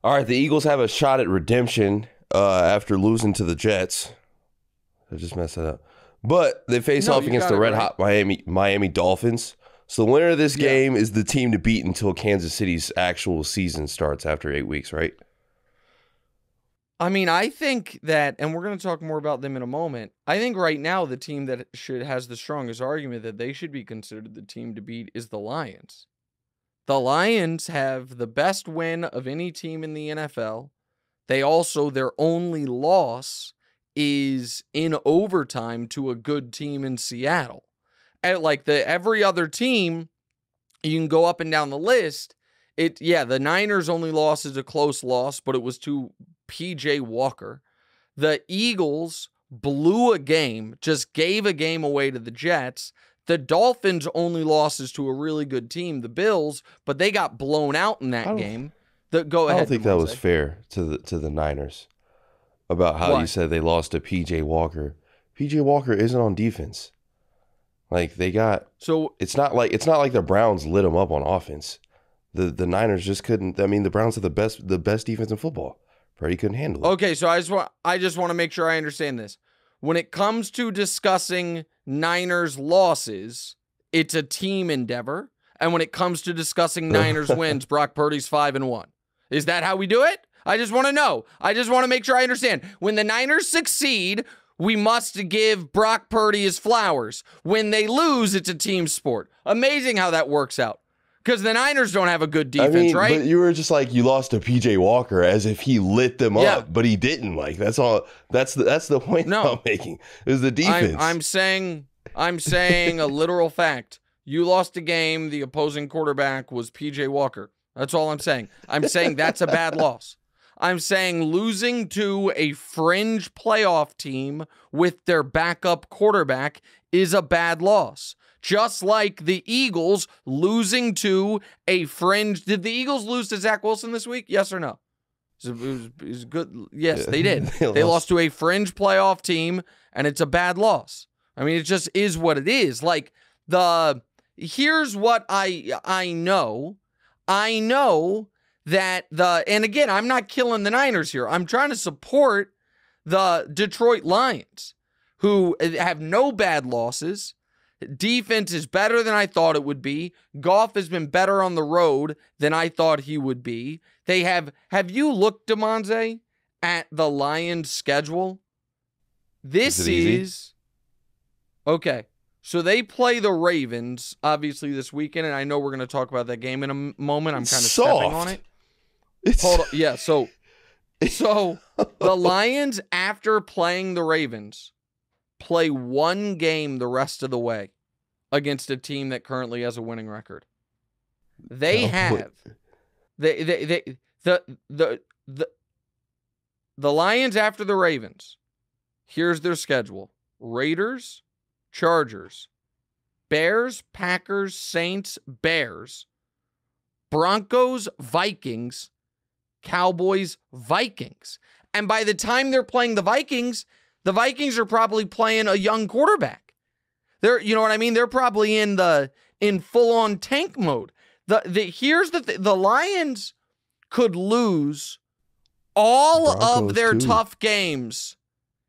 All right, the Eagles have a shot at redemption after losing to the Jets. I just messed that up. But they face off against the red-hot Miami Dolphins. So the winner of this game is the team to beat until Kansas City's actual season starts after 8 weeks, right? I mean, I think that, and we're going to talk more about them in a moment, I think right now the team that has the strongest argument that they should be considered the team to beat is the Lions. The Lions have the best win of any team in the NFL. They also, their only loss is in overtime to a good team in Seattle. And like every other team, you can go up and down the list. The Niners' only loss is a close loss, but it was to PJ Walker. The Eagles blew a game, just gave a game away to the Jets. The Dolphins' only loss is to a really good team, the Bills, but they got blown out in that game. Go ahead. I don't think that was fair to the Niners about how you said they lost to PJ Walker. PJ Walker isn't on defense. Like it's not like the Browns lit them up on offense. The Niners just couldn't. I mean, the Browns are the best defense in football. Freddie couldn't handle it. Okay, so I just want to make sure I understand this. When it comes to discussing Niners losses, it's a team endeavor. And when it comes to discussing Niners wins, Brock Purdy's 5-1. Is that how we do it? I just want to know. I just want to make sure I understand. When the Niners succeed, we must give Brock Purdy his flowers. When they lose, it's a team sport. Amazing how that works out. Because the Niners don't have a good defense, right? But you were just like, you lost to PJ Walker as if he lit them up, but he didn't. Like, that's all. That's the point I'm making. Is the defense. I'm saying a literal fact. You lost a game. The opposing quarterback was PJ Walker. That's all I'm saying. I'm saying that's a bad loss. I'm saying losing to a fringe playoff team with their backup quarterback is a bad loss. Just like the Eagles losing to a fringe. Did the Eagles lose to Zach Wilson this week? Yes or no? It was good. Yes, they did. They lost to a fringe playoff team, and it's a bad loss. I mean, it just is what it is. Like, here's what I know. I know that and again, I'm not killing the Niners here. I'm trying to support the Detroit Lions, who have no bad losses. Defense is better than I thought it would be. Goff has been better on the road than I thought he would be. They have you looked, DeMonze, at the Lions' schedule? This is okay. So they play the Ravens, obviously, this weekend, and I know we're going to talk about that game in a moment. I'm kind of stepping on it. Hold on. Yeah, so the Lions, after playing the Ravens, play one game the rest of the way against a team that currently has a winning record. They have the Lions after the Ravens. Here's their schedule: Raiders, Chargers, Bears, Packers, Saints, Bears, Broncos, Vikings, Cowboys, Vikings. And by the time they're playing the Vikings are probably playing a young quarterback. You know what I mean? They're probably in full-on tank mode. Here's the Lions could lose all of their tough games.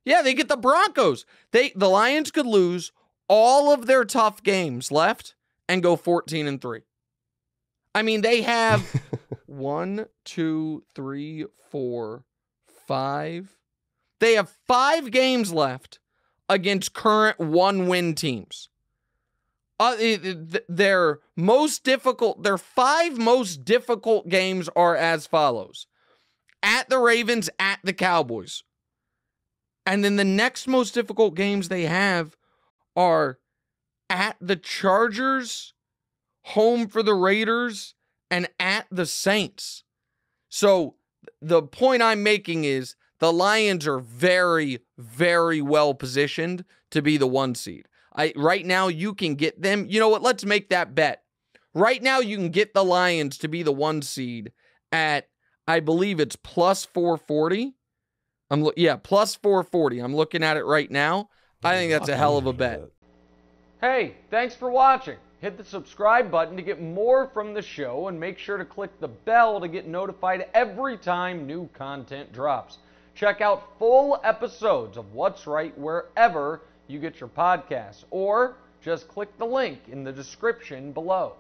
Yeah, they get the Broncos. The Lions could lose all of their tough games left and go 14-3. I mean, they have 1, 2, 3, 4, 5. They have 5 games left against current 1-win teams. Their 5 most difficult games are as follows: at the Ravens, at the Cowboys. And then the next most difficult games they have are at the Chargers, home for the Raiders, and at the Saints. So the point I'm making is the Lions are very, very well positioned to be the 1 seed. Right now, you can get them. You know what? Let's make that bet. Right now, you can get the Lions to be the 1 seed at, I believe it's plus 440. Plus 440. I'm looking at it right now. I think that's a hell of a bet. Hey, thanks for watching. Hit the subscribe button to get more from the show, and make sure to click the bell to get notified every time new content drops. Check out full episodes of What's Right wherever you get your podcasts, or just click the link in the description below.